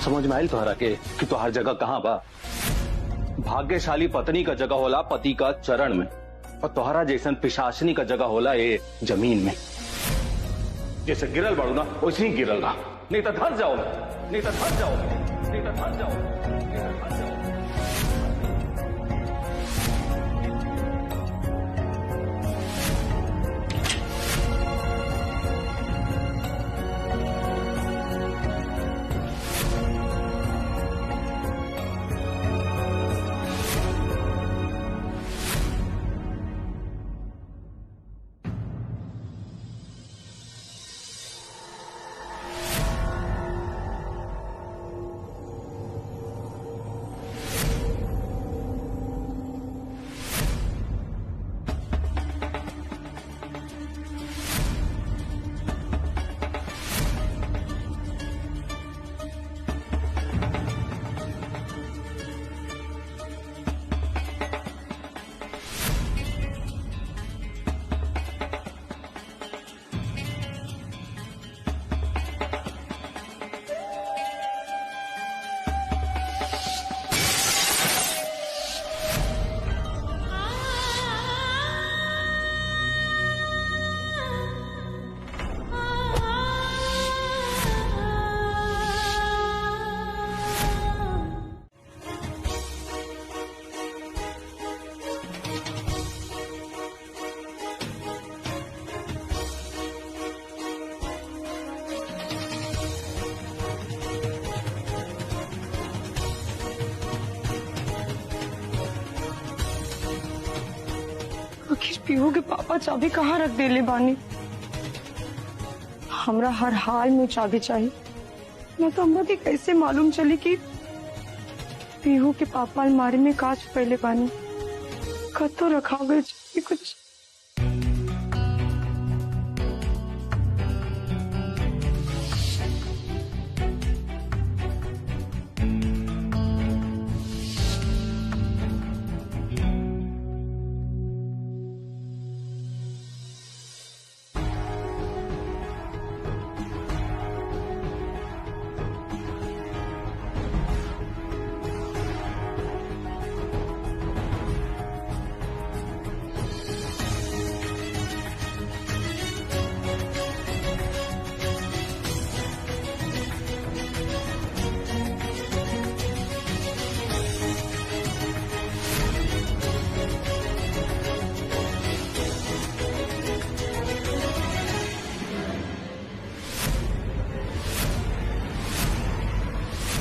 समझ में आयल तोहरा के कि तोहर जगह कहाँ बा। भाग्यशाली पत्नी का जगह होला पति का चरण में, और तोहरा जैसन पिशाचनी का जगह होला ये जमीन में। जैसे गिरल बाड़ू ना वैसे ही गिरल रहा, नहीं तो धस जाओ, नहीं तो धस जाओ, नहीं तो धस जाओ, नहीं तो धस जाओ। आखिर पीहू के पापा चाबी कहाँ रख देले बानी। हमरा हर हाल में चाबी चाहिए, न तो हमरा के कैसे मालूम चली कि पीहू के पापा अलमारी में कांच पहले बानी। कतो रखा गए चाबी कुछ।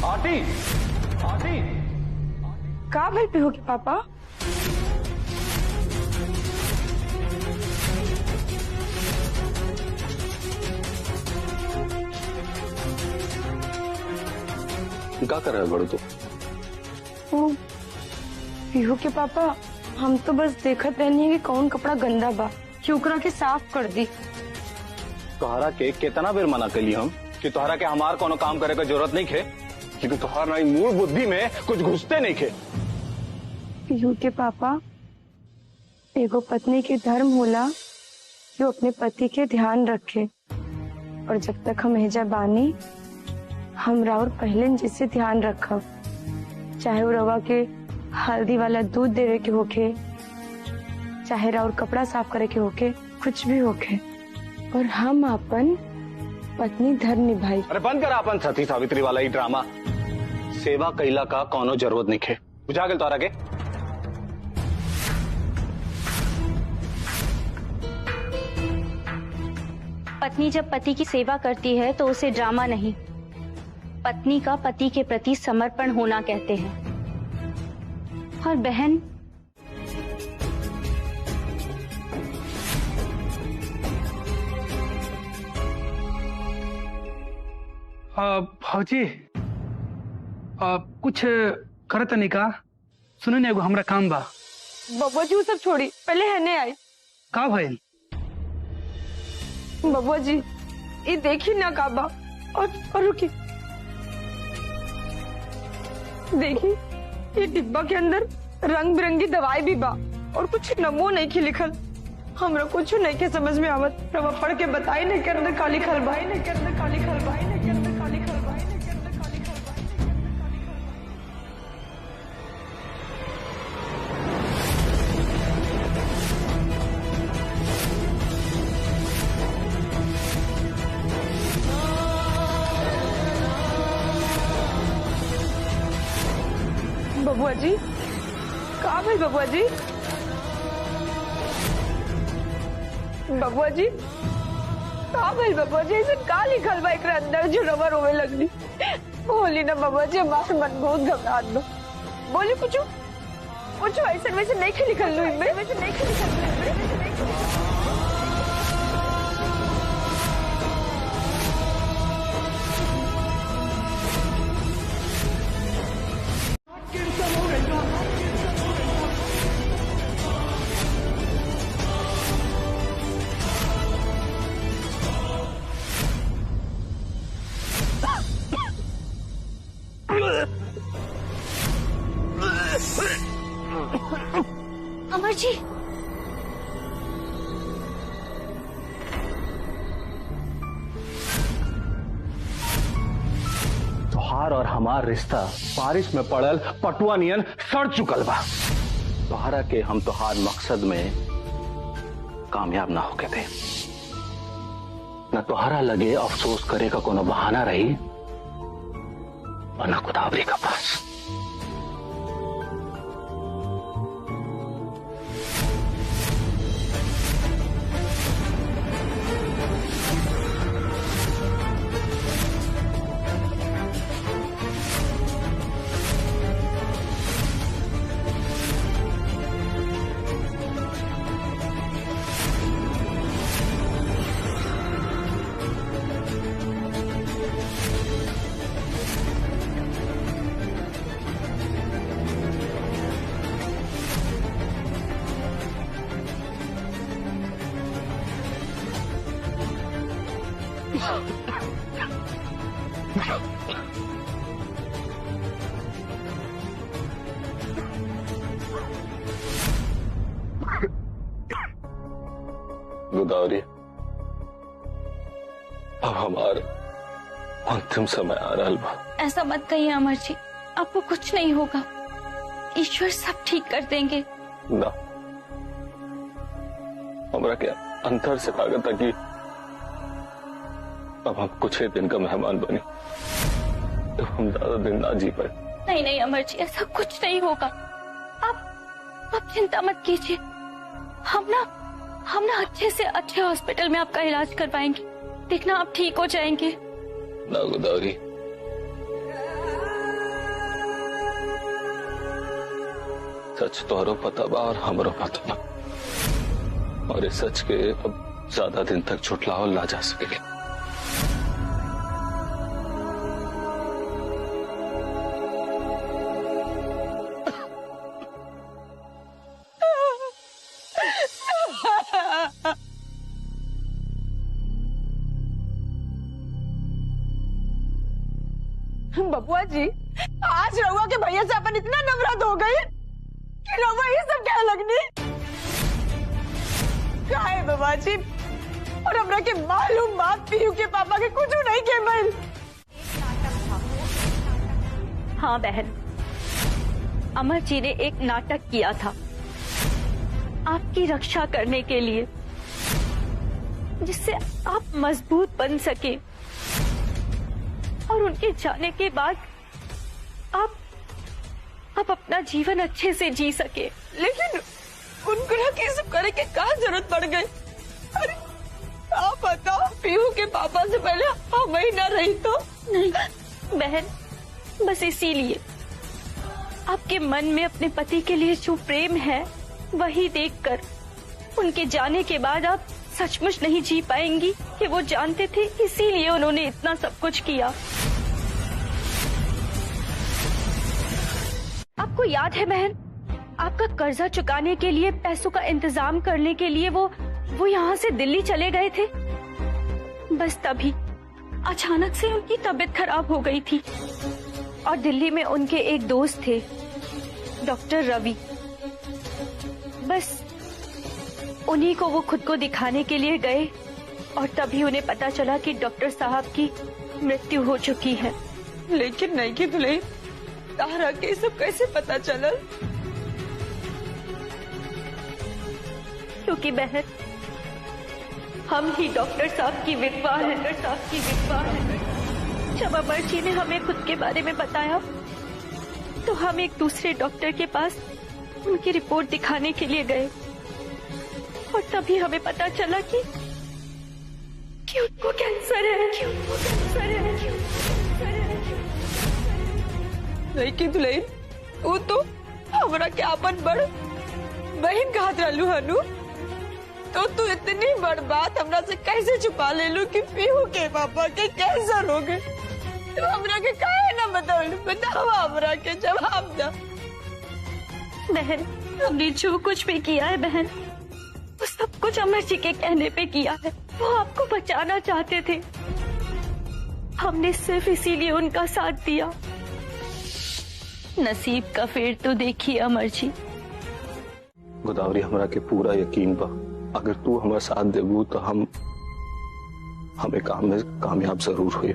आटी, आटी, का भाई पीहू के पापा? क्या कर रहे हो बड़ू तू? पीहू के पापा, हम तो बस देखत रहनी है कि कौन कपड़ा गंदा बा, कि ओकरा के साफ कर दी। तोहरा के कितना बेर मना कली हम कि तोहरा के हमार कोनो काम करे का जरूरत नहीं खे, क्योंकि तोहरा मूल बुद्धि में कुछ घुसते नहीं खे। पीहू के पापा, एगो पत्नी के धर्म होला जो अपने पति के ध्यान रखे, और जब तक हम एजा बानी हमरा और पहले जिससे ध्यान रखब, चाहे वो रवा के हल्दी वाला दूध देवे के होके, चाहे राउर कपड़ा साफ करे के होके, कुछ भी होके, और हम अपन पत्नी धर्म निभाई। अरे बंद कर अपन सती सावित्री वाला ही ड्रामा। सेवा कैला का कोनो जरूरत नहीं खे, बुझा गेल तोहरा के? पत्नी जब पति की सेवा करती है तो उसे ड्रामा नहीं, पत्नी का पति के प्रति समर्पण होना कहते हैं। और बहन, भौजी कुछ करत नहीं का? सुनो ने एगो हमरा काम बा। बबुआ जी वो सब छोड़ी, पहले हने आई। का भइल? बबुआ जी ये देखी ना का बा, और रुकी, देखी ये डिब्बा के अंदर रंग बिरंगी दवाई भी बा, और कुछ नमो नहीं की लिखल। हमरा कुछ नहीं के समझ में आवत। रवा पढ़ के बताई नहीं के अंदर काली खलबाई नहीं के अंदर काली खलबाई नहीं के अंदर काली खलबाई नहीं के अंदर काली खलबाई। बबुआ जी, कहाँ भाई बबुआ जी? बबुआ जी कहाँ भाई बबुआ जी? ऐसे का लिखल बा एकरा अंदर जो रवा रोवे लगली? बोली ना बबुआ जी, हमारा मन बहुत घबराहट बा। बोली कुछ ऐसे वैसे नहीं के लिखल लो इनमें, वैसे नहीं के लिखल लो इनमें। अमर जी, तोहार और हमार रिश्ता बारिश में पड़ल पटुआ नियन सड़ चुकल बा। तोहरा के हम तोहार मकसद में कामयाब ना होके थे। न तोहरा लगे अफसोस करे का कोनो बहाना रही और न खुदावरी का पास। गोदावरी, अब हमारा अंतिम समय आ रहा बा। ऐसा मत कहिए अमर जी, आपको कुछ नहीं होगा। ईश्वर सब ठीक कर देंगे। ना, हमरा के अंतर से लागत है कि अब हम कुछ ही दिन का मेहमान बने, तो हम ज्यादा दिन ना जी पाए। नहीं नहीं अमर जी, ऐसा कुछ नहीं होगा। आप चिंता मत कीजिए। हम ना अच्छे से अच्छे हॉस्पिटल में आपका इलाज करवाएंगे। देखना आप ठीक हो जाएंगे। ना गोदावरी, सच तोहरो पता बा और हमरो पता बा, और इस सच के अब ज्यादा दिन तक छुटलावल ना जा सकेगा। बबुआ जी, आज रहुआ के भैया से अपन इतना नफरत हो गई कि रहुआ ये सब क्या लगनी? क्या है बाबा जी? और हमरा के मालूम बात पीयू के पापा के कुछ नहीं के मन। हाँ बहन, अमर जी ने एक नाटक किया था आपकी रक्षा करने के लिए, जिससे आप मजबूत बन सके और उनके जाने के बाद आप अपना जीवन अच्छे से जी सके। लेकिन उनको ये सब करे के क्या जरूरत पड़ गई? अरे आप बताओ, पीयू के पापा से पहले हम ही ना रही तो? नहीं बहन, बस इसीलिए आपके मन में अपने पति के लिए जो प्रेम है वही देखकर उनके जाने के बाद आप सचमुच नहीं जी पाएंगी कि वो जानते थे, इसीलिए उन्होंने इतना सब कुछ किया। आपको याद है बहन, आपका कर्जा चुकाने के लिए, पैसों का इंतजाम करने के लिए वो यहाँ से दिल्ली चले गए थे। बस तभी अचानक से उनकी तबीयत खराब हो गई थी और दिल्ली में उनके एक दोस्त थे, डॉक्टर रवि। बस उन्हीं को वो खुद को दिखाने के लिए गए और तभी उन्हें पता चला कि डॉक्टर साहब की मृत्यु हो चुकी है। लेकिन नहीं की दुल्हन, तारा के सब कैसे पता चलल? क्योंकि बहन, हम ही डॉक्टर साहब की विधवा हैं। जब अमर जी ने हमें खुद के बारे में बताया तो हम एक दूसरे डॉक्टर के पास उनकी रिपोर्ट दिखाने के लिए गए और तभी हमें पता चला कि उनको कैंसर है, नहीं की दुल्हन, वो तो हमरा के अपन बड़ बहन कहत रहलू हनु, तो तू इतनी बड़ बात हमरा से कैसे छुपा ले लू कि पीहू के पापा के कैंसर हो गए? तो हमरा के काहे ना बताओ, बताओ हमरा के जवाब दो। बहन, हमने जो कुछ भी किया है बहन, वो सब कुछ अमर जी के कहने पे किया है। वो आपको बचाना चाहते थे, हमने सिर्फ इसीलिए उनका साथ दिया। नसीब का फेर तो देखिए अमर जी। गोदावरी, हमरा के पूरा यकीन बा, अगर तू हमारा साथ देबू तो हम हमें काम में कामयाब जरूर हुए।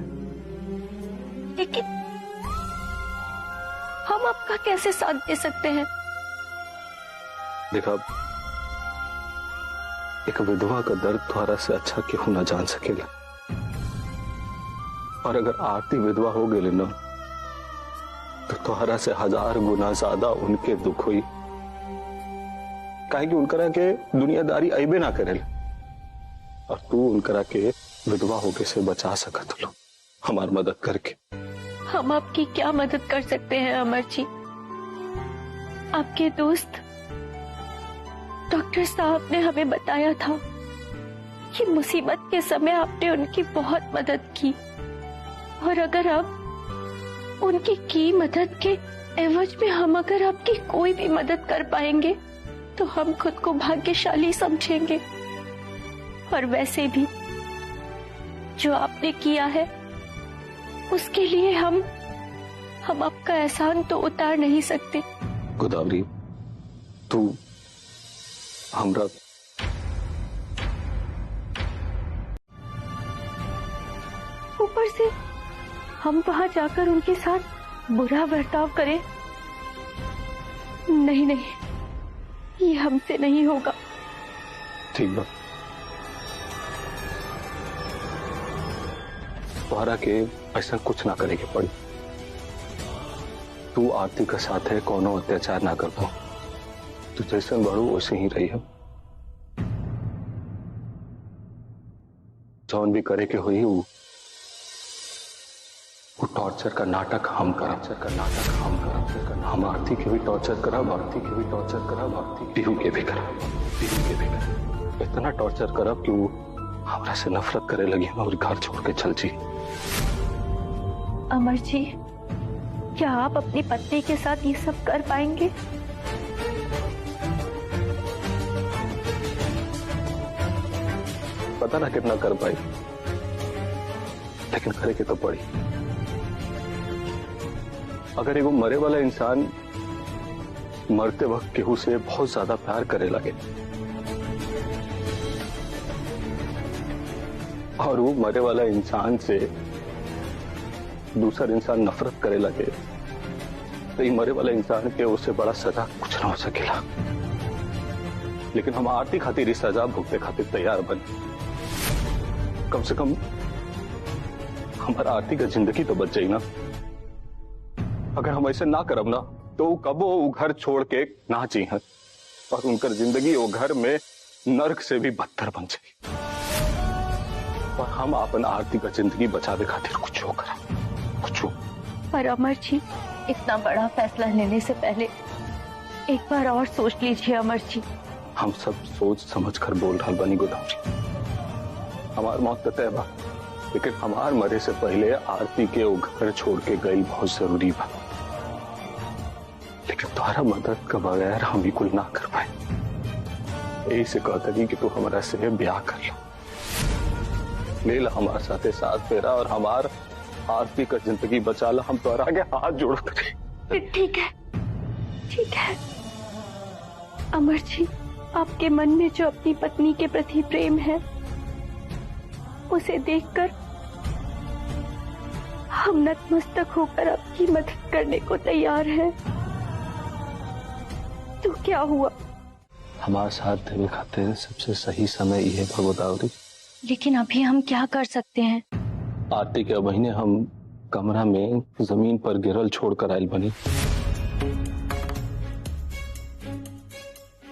लेकिन हम आपका कैसे साथ दे सकते हैं? देखा, एक विधवा का दर्द तुम्हारा से अच्छा क्यों ना जान सकेला, और अगर आरती विधवा हो गई ना तो तुम्हारा से 1000 गुना ज्यादा उनके दुख हुई, काहे कि उनकरा के दुनियादारी अइबे ना करेल, और तू उनकरा के विधवा होके से बचा सकत लो हमार मदद करके। हम आपकी क्या मदद कर सकते हैं अमर जी? आपके दोस्त डॉक्टर साहब ने हमें बताया था कि मुसीबत के समय आपने उनकी बहुत मदद की, और अगर आप उनकी की मदद के एवज में हम अगर आपकी कोई भी मदद कर पाएंगे तो हम खुद को भाग्यशाली समझेंगे। और वैसे भी जो आपने किया है उसके लिए हम आपका एहसान तो उतार नहीं सकते। गोदावरी, तू हमरा ऊपर से हम वहां जाकर उनके साथ बुरा बर्ताव करें? नहीं नहीं, ये हमसे नहीं होगा। ठीक बा, तुम्हारा के ऐसा कुछ ना करे के पड़ी। तू आरती का साथ है, कोनो अत्याचार ना कर पाओ, तू जैसे बढ़ू वैसे ही रही है। जौन भी करे के हुई वो टॉर्चर का नाटक हम करब, हम आरती के भी टॉर्चर करब, आरती पीहू के भी करब, इतना टॉर्चर करब कि वो हमरा से नफरत करे लगी और घर छोड़ के चल जी। अमर जी, क्या आप अपनी पत्नी के साथ ये सब कर पाएंगे? पता ना कितना कर पाई, लेकिन करे के तो पड़ी। अगर एगो मरे वाला इंसान मरते वक्त केहू से बहुत ज्यादा प्यार करे लगे और वो मरे वाला इंसान से दूसरा इंसान नफरत करे लगे, तो ये मरे वाला इंसान के उससे बड़ा सजा कुछ ना हो सकेला। लेकिन हम आरती खातिर इस सजा भुगते खातिर तैयार बन। कम से कम हमारा आरती का जिंदगी तो बच जाई ना। अगर हम ऐसे ना करब ना तो कबो वो घर छोड़ के ना चाहिए और उनकर जिंदगी वो घर में नर्क से भी बदतर बन जाए। और हम अपन आरती का जिंदगी बचावे खातिर कुछ हो करा, कुछ हो। पर अमर जी, इतना बड़ा फैसला लेने से पहले एक बार और सोच लीजिए अमर जी। हम सब सोच समझ कर बोल रहा बनी गोदावरी। हमार मौत तो तय बा, लेकिन हमार मरे से पहले आरती के वो घर छोड़ के गई बहुत जरूरी बा। लेकिन तुम्हारा मदद के बगैर हम भी कुल ना कर पाए। यही से कहता नहीं कि तू हमारा से ब्याह कर लो, ले ला हमारे साथे साथ फेरा और हमार आरती का जिंदगी बचा ला। हम तुम्हारा आगे हाथ जोड़ कर। ठीक है, ठीक है अमर जी, आपके मन में जो अपनी पत्नी के प्रति प्रेम है उसे देखकर हम नतमस्तक होकर आपकी मदद करने को तैयार हैं। तो क्या हुआ? हमारे साथ देने खातिर सबसे सही समय ये है गोदावरी। लेकिन अभी हम क्या कर सकते हैं? आरती के महीने हम कमरा में जमीन पर गिरल छोड़कर आयल बनी।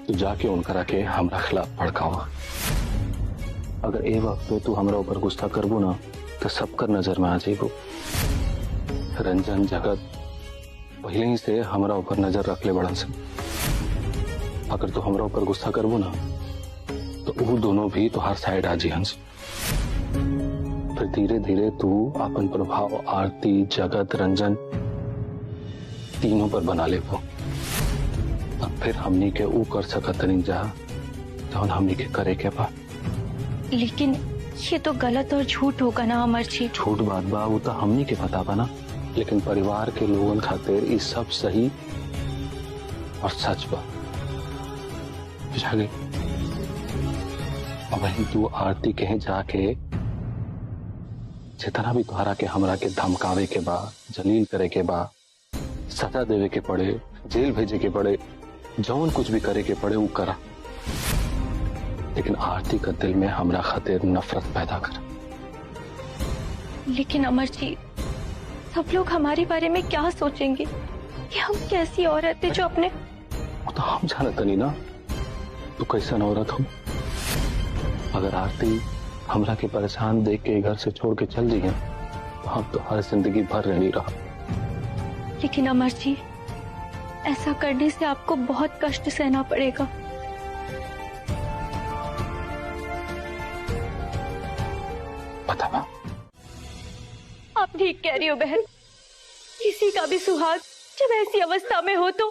तू जाके उनकरा के हमरा खिलाफ भड़कावा। अगर ए वक्त पे तू हमरा ऊपर गुस्सा करबो ना तो सबकर नजर में आ जाइबो। रंजन जगत पहले ही से हमरा ऊपर नजर रख ले बड़ा से। अगर तू हमरा ऊपर गुस्सा करबो ना तो वो दोनों भी तुहार साइड आ जी हंस। फिर धीरे धीरे तू अपन प्रभाव आरती जगत रंजन तीनों पर बना ले वो। अब फिर हमनी के ऊ कर सकत नहीं जा तो हमनी के करे के बा। लेकिन ये तो गलत और झूठ होगा ना अमर जी। झूठ बात बा वो तो हमनी के पता बा ना, लेकिन परिवार के लोगन खातिर ये सब सही और सच बा। अब वही तू आरती कहे जाके जितना भी तुहरा के हमरा के धमकावे के बा, जलील करे के बा, सजा देवे के पड़े, जेल भेजे के पड़े, जौन कुछ भी करे के पड़े वो करा, लेकिन आरती का दिल में हमरा खातिर नफरत पैदा कर। लेकिन अमर जी सब लोग हमारे बारे में क्या सोचेंगे कि हम कैसी औरत है जो अपने। वो तो हम जानत नहीं ना तू कैसन औरत हो। अगर आरती हमरा के परेशान देख के घर से छोड़ के चल जाइए तो हम तो हर जिंदगी भर रहनी रहा। लेकिन अमर जी ऐसा करने से आपको बहुत कष्ट सहना पड़ेगा। पता ना। आप ठीक कह रही हो बहन। किसी का भी सुहाग जब ऐसी अवस्था में हो तो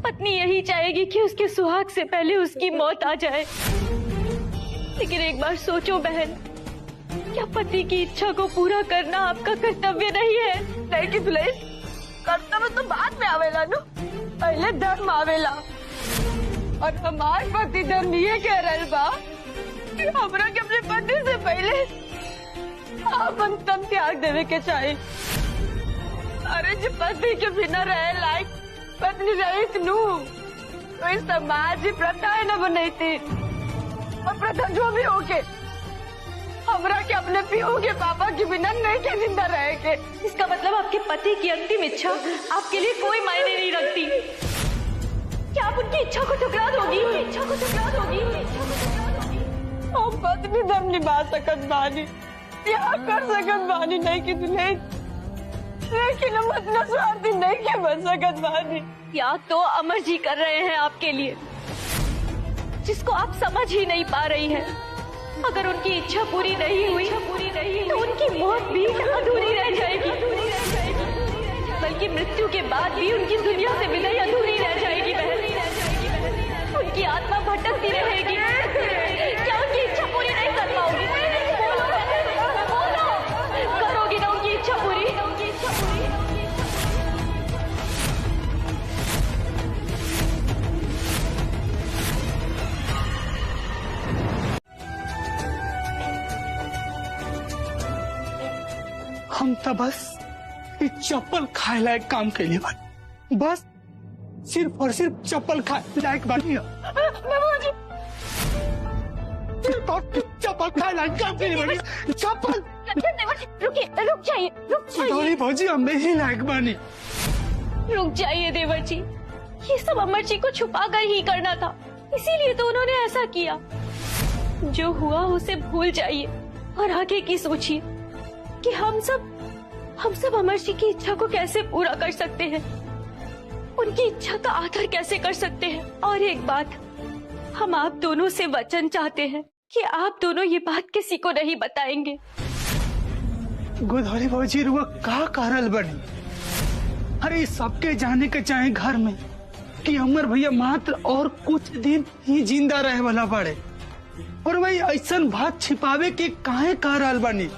पत्नी यही चाहेगी कि उसके सुहाग से पहले उसकी मौत आ जाए। लेकिन एक बार सोचो बहन, क्या पति की इच्छा को पूरा करना आपका कर्तव्य नहीं है? नहीं कि दुल्हन, कर्तव्य तो बाद में आवेला नु, पहले धर्म आवेला। और हमार पति धर्म ये कह रहा बा कि हमरा के अपने पति से पहले अपन तन त्याग देवे के चाहिए। अरे जो पति के बिना रहे लायक पत्नी रही नू तो इस समाज ही प्रथा है न बनाई थी। और प्रथा जो भी होके हमरा के अपने पीहू के पापा के बिना नहीं के जिंदा रहे के। इसका मतलब आपके पति की अंतिम इच्छा आपके लिए कोई मायने नहीं रखती। क्या आप उनकी इच्छा को ठुकरा दोगी? इच्छा को ठुकरा दोगी? हम पत्नी धर्म निभा सकत बानी, त्याग कर सकत बानी नहीं कि दुल्हन, लेकिन हम इतना स्वार्थी नहीं के बन सकत बानी। त्याग तो अमर जी कर रहे हैं आपके लिए, जिसको आप समझ ही नहीं पा रही हैं। अगर उनकी इच्छा पूरी नहीं हुई तो उनकी मौत भी अधूरी रह जाएगी। बल्कि मृत्यु के बाद भी उनकी दुनिया से विदाई अधूरी रह जाएगी बहन। उनकी आत्मा भटकती रहेगी। क्या उनकी इच्छा पूरी नहीं कर पाओगी? बोलो, करोगी ना उनकी इच्छा पूरी? हम तो बस ये चप्पल खाए लायक काम के लिए बनी, बस सिर्फ और सिर्फ चप्पल खाए लायक बनी। सिर्फ और सिर्फ चप्पल खाए लायक काम के लिए बनी। चप्पल रुकिए, रुक जाइए। भौजी हम नहीं लायक बनी। रुक जाइए देवर जी, ये सब अमर जी को छुपा कर ही करना था, इसीलिए तो उन्होंने ऐसा किया। जो हुआ उसे भूल जाइए और आगे की सोचिए कि हम सब अमर जी की इच्छा को कैसे पूरा कर सकते हैं, उनकी इच्छा का आदर कैसे कर सकते हैं। और एक बात, हम आप दोनों से वचन चाहते हैं कि आप दोनों ये बात किसी को नहीं बताएंगे। गोधौली भौजी रुआ का कारल बनी। अरे सबके जाने के चाहे घर में कि अमर भैया मात्र और कुछ दिन ही जिंदा रहे वाला पड़े, और वही ऐसा बात छिपावे के काहे कारल बनी।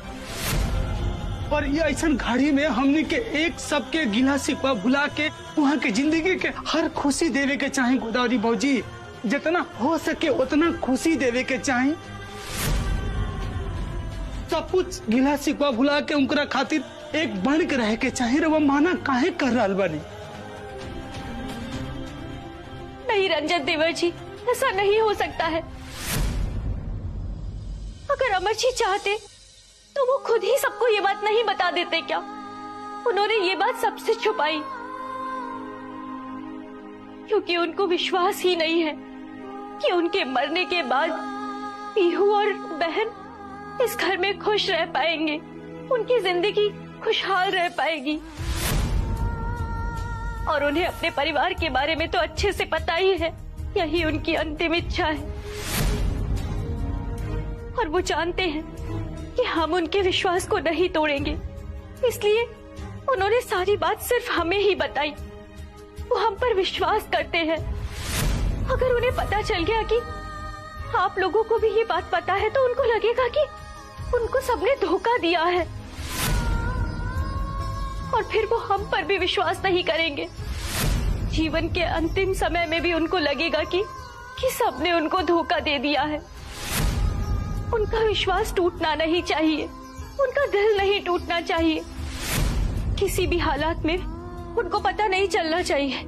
और ये ऐसा घड़ी में हमने के एक सबके गिला सिपा भुला के वहाँ के जिंदगी के हर खुशी देवे के चाहे। गोदावरी भौजी जितना हो सके उतना खुशी देवे के चाहे। सब कुछ गिला सिपा भुला के उनकरा खातिर एक बन के रह के चाहे। रे वो माना काहे कर रहा बनी। नहीं रंजन देवर जी, ऐसा नहीं हो सकता है। अगर अमर जी चाहते तो वो खुद ही सबको ये बात नहीं बता देते क्या? उन्होंने ये बात सबसे छुपाई। क्योंकि उनको विश्वास ही नहीं है कि उनके मरने के बाद पीहू और बहन इस घर में खुश रह पाएंगे, उनकी जिंदगी खुशहाल रह पाएगी। और उन्हें अपने परिवार के बारे में तो अच्छे से पता ही है, यही उनकी अंतिम इच्छा है। और वो जानते हैं कि हम उनके विश्वास को नहीं तोड़ेंगे, इसलिए उन्होंने सारी बात सिर्फ हमें ही बताई। वो हम पर विश्वास करते हैं। अगर उन्हें पता चल गया कि आप लोगों को भी ये बात पता है तो उनको लगेगा कि उनको सबने धोखा दिया है, और फिर वो हम पर भी विश्वास नहीं करेंगे। जीवन के अंतिम समय में भी उनको लगेगा कि सबने उनको धोखा दे दिया है। उनका विश्वास टूटना नहीं चाहिए, उनका दिल नहीं टूटना चाहिए। किसी भी हालात में उनको पता नहीं चलना चाहिए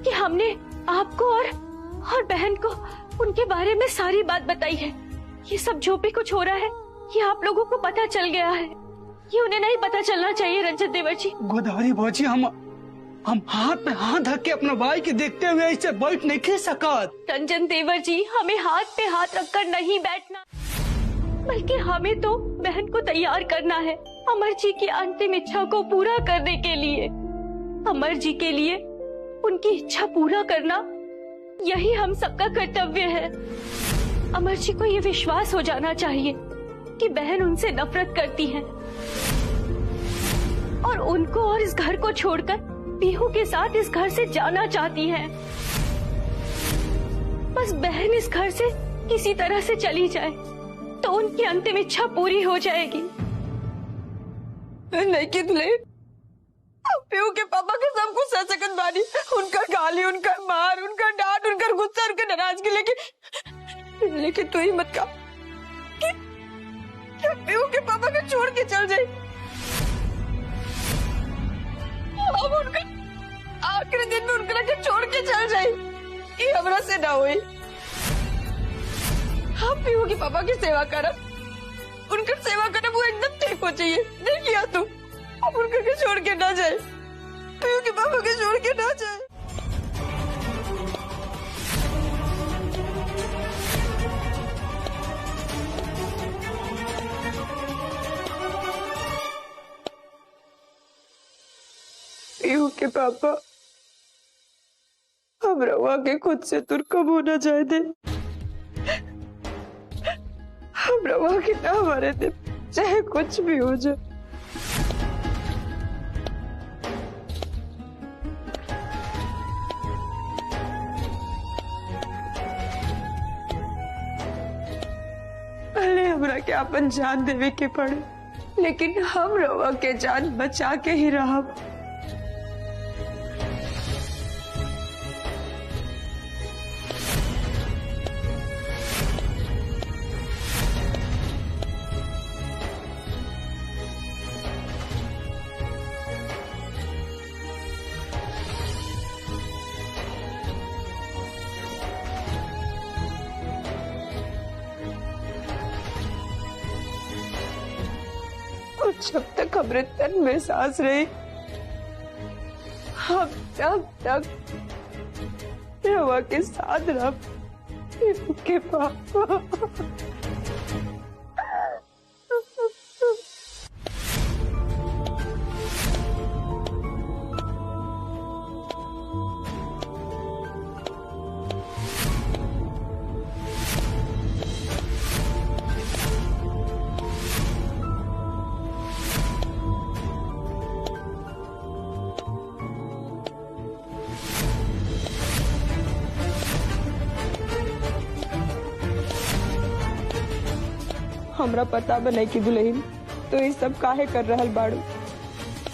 कि हमने आपको और बहन को उनके बारे में सारी बात बताई है। ये सब जो भी कुछ हो रहा है ये आप लोगों को पता चल गया है, ये उन्हें नहीं पता चलना चाहिए। रंजन देवर जी, गोदावरी भौजी, हम हाथ पे हाथ रख के अपना भाई के देखते हुए ऐसे बैठ नहीं सकत। रंजन देवर जी, हमें हाथ पे हाथ रखकर नहीं बैठना, बल्कि हमें तो बहन को तैयार करना है अमर जी की अंतिम इच्छा को पूरा करने के लिए। अमर जी के लिए उनकी इच्छा पूरा करना यही हम सबका कर्तव्य है। अमर जी को ये विश्वास हो जाना चाहिए कि बहन उनसे नफरत करती है और उनको और इस घर को छोड़कर पीहू के साथ इस घर से जाना चाहती है। बस बहन इस घर से किसी तरह से चली जाए तो उनकी अंतिम इच्छा पूरी हो जाएगी। लेकिन पीहू के पापा के सब कुछ सह सकत बानी, उनका गाली, उनका मार, उनका डांट, उनका गुस्सा, उनका नाराजगी, लेकिन तू ही मत कहा कि पीहू के पापा को छोड़ के चल जाए। अब उनका आखिरी दिन में उनका के छोड़ के चल जाए, ये हमरा से ना हुई। हम पीहू के पापा की सेवा करब, उनका सेवा करब, वो एकदम ठीक हो चाहिए। नहीं किया तू, अब उनका के छोड़ के ना जाए, पीहू के पापा के छोड़ के ना जाए। पीहू के पापा, हम रवा के खुद से तुर कब होना चाहे थे। हम रवा के ना हमारे थे, चाहे कुछ भी हो जाए। भले हमरा के अपन जान देवे के पड़े, लेकिन हम रवा के जान बचा के ही रहा। जब तक हमारे तन में सांस रही, हम तब तक रवा के साथ रह। पीहू के पापा, हमरा पता बने की दुल्हन तो ये सब काहे कर रहल बाड़ू।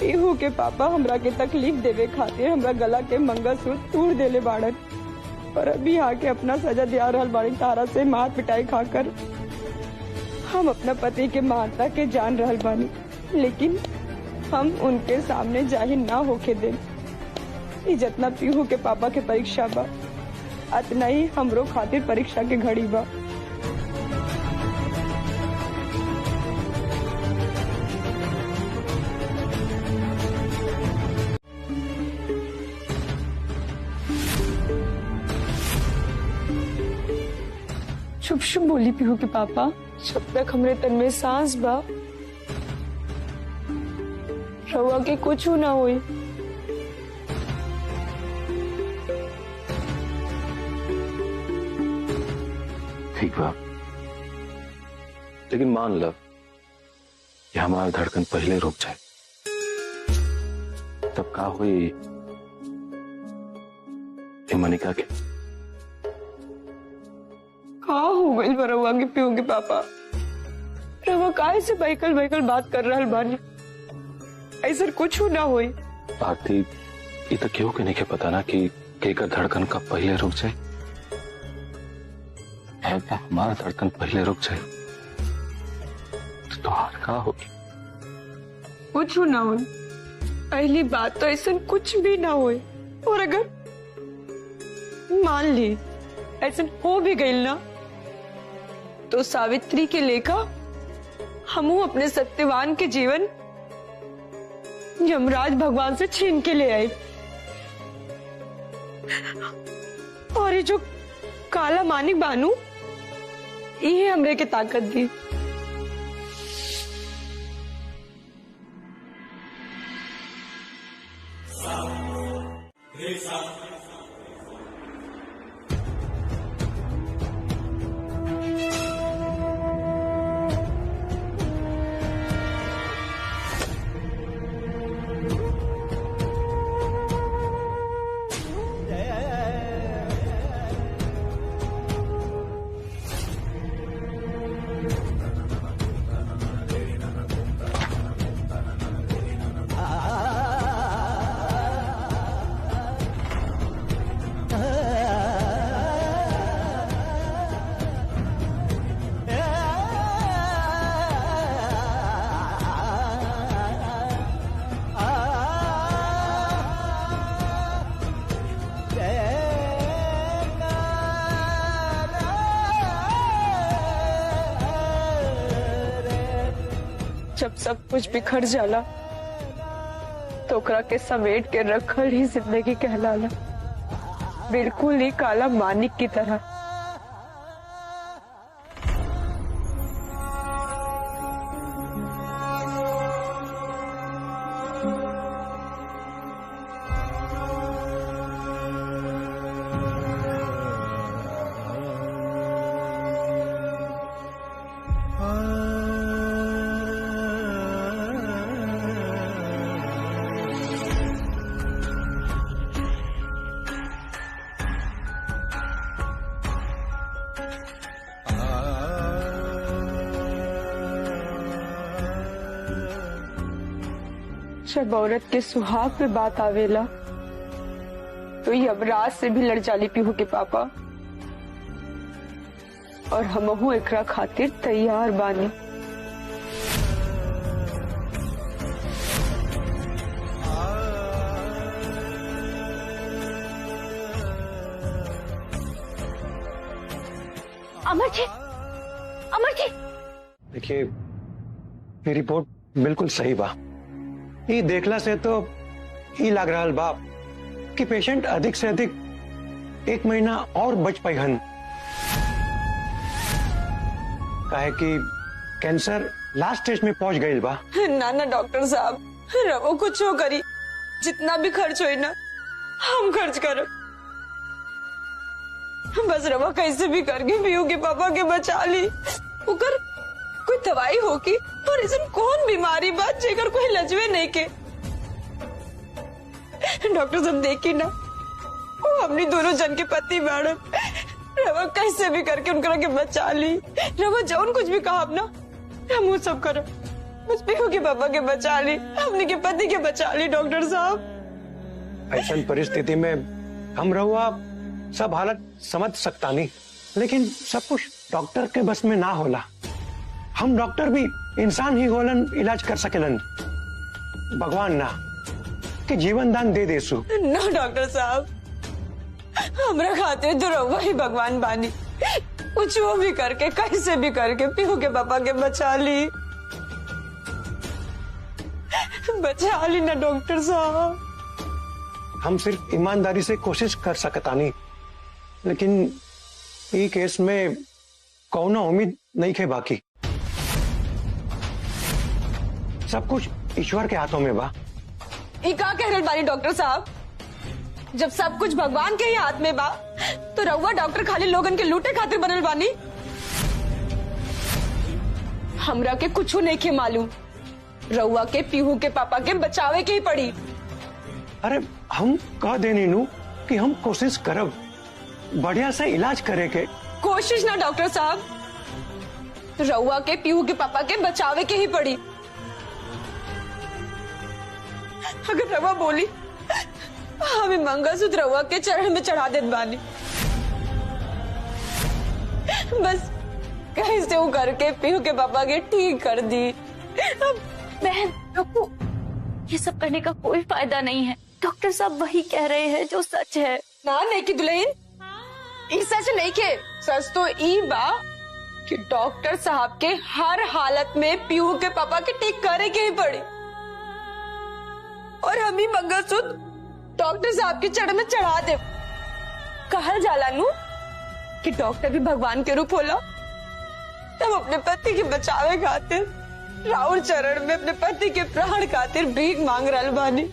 पीहू के पापा हमरा के तकलीफ देवे खातिर हमरा गला के मंगलसूत्र तोड़ देले बाड़न, पर अभी आके अपना सजा दिया रहल बाड़ी तारा से मार पिटाई खाकर। हम अपना पति के महानता के जान रहल बानी, लेकिन हम उनके सामने जाहिर ना होके दे। जितना पीहू के पापा के परीक्षा बा, अतना ही हमरो खातिर परीक्षा के घड़ी बा। शुभ शुभ बोली पीहू के पापा। जब तक हमरे तन में सांस बा रउआ के कुछ ना होई। ठीक बा, लेकिन मान लो कि हमारा धड़कन पहले रुक जाए, तब का हुई ये मनिका के? का हो गई रउआ के पीहू के पापा? रउआ काहे से बहकल बहकल बात कर रहल बानी? ऐसा कुछ ना होई। आरती, ये तो क्यों के नहीं के पता ना कि केकर धड़कन कब पहले रुक जाए। हमारा धड़कन पहले रुक जाए तो हार का होगी? कुछ ना हो। पहली बात तो ऐसा कुछ भी ना होए, और अगर मान ली ऐसा हो भी गई ना, तो सावित्री के लेखा हमू अपने सत्यवान के जीवन यमराज भगवान से छीन के ले आए। और ये जो काला मानिक बानू, ये हमरे के ताकत दी। जब सब कुछ बिखर जाला तो ओकरा के समेट के रखल ही जिंदगी कहलाला, बिल्कुल ही काला मानिक की तरह। जब औरत के सुहाग पे बात आवेला तो यमराज से भी लड़ जाली पीहू के पापा, और हमहू एकरा खातिर तैयार बानी। अमर जी, अमर जी, देखिए, ये रिपोर्ट बिल्कुल सही बा। ये देखला से तो ही लग रहा बाप कि पेशेंट अधिक से अधिक 1 महीना और बच पाई हन, काहे कि कैंसर लास्ट स्टेज में पहुंच गई बा। ना ना डॉक्टर साहब, रवो कुछ हो करी, जितना भी खर्च होई ना हम खर्च करो। बस रवा कैसे भी करके पीहू के पापा के बचा ली। उकर कोई दवाई होगी और ऐसा कौन बीमारी बात जेकर कोई लजवे नहीं के। डॉक्टर साहब देखी ना, वो अपनी दोनों जन के पति मैडम, रवा कैसे भी करके उनका के बचा ली। रवा जौन कुछ भी कहा ना हम वो सब करो, बस पीहू के पापा के बचा ली, अपने के पति के बचा ली। डॉक्टर साहब ऐसा परिस्थिति में हम रहुआ सब हालत समझ सकता नहीं, लेकिन सब कुछ डॉक्टर के बस में ना होला। हम डॉक्टर भी इंसान ही होलन, इलाज कर सकेलन, भगवान ना कि जीवन दान दे देसु। नो डॉक्टर साहब, हमरा खातिर तो रहुआ ही भगवान बानी। कुछ वो भी करके कैसे भी करके पीहू के पापा के बचा ली, बचा ली ना डॉक्टर साहब। हम सिर्फ ईमानदारी से कोशिश कर सकता नहीं, लेकिन ये केस में कौनो उम्मीद नहीं खे बाकी। सब कुछ ईश्वर के हाथों में बा। ये का कह रहे बानी डॉक्टर साहब? जब सब कुछ भगवान के ही हाथ में बा तो रउआ डॉक्टर खाली लोगन के लूटे खातिर बनल बानी। हमरा के कुछ नहीं के मालूम, रउआ के पीहू के पापा के बचावे के ही पड़ी। अरे हम कह देनी नू कि हम कोशिश करब बढ़िया से इलाज करे के। कोशिश ना डॉक्टर साहब, रउआ के पीहू के पापा के बचावे के ही पड़ी। अगर रवा बोली हमें मंगलसूत्र रवा के चरण में चढ़ा देत बानी, बस कहीं से वो करके पीहू के पापा के ठीक कर दी। बहन रुको, ये सब करने का कोई फायदा नहीं है। डॉक्टर साहब वही कह रहे हैं जो सच है। ना नहीं की दुल्हन, ई सच नहीं के। सच तो ई बा कि डॉक्टर साहब के हर हालत में पीहू के पापा के ठीक करे के ही पड़ी। और हम ही मंगलसूत्र डॉक्टर साहब के चरण में चढ़ा दे। कहल जाला नू कि डॉक्टर भी भगवान के रूप होला। तब अपने पति के बचावे खातिर राउर चरण में अपने पति के प्राण खातिर भीख मांग रहल बानी।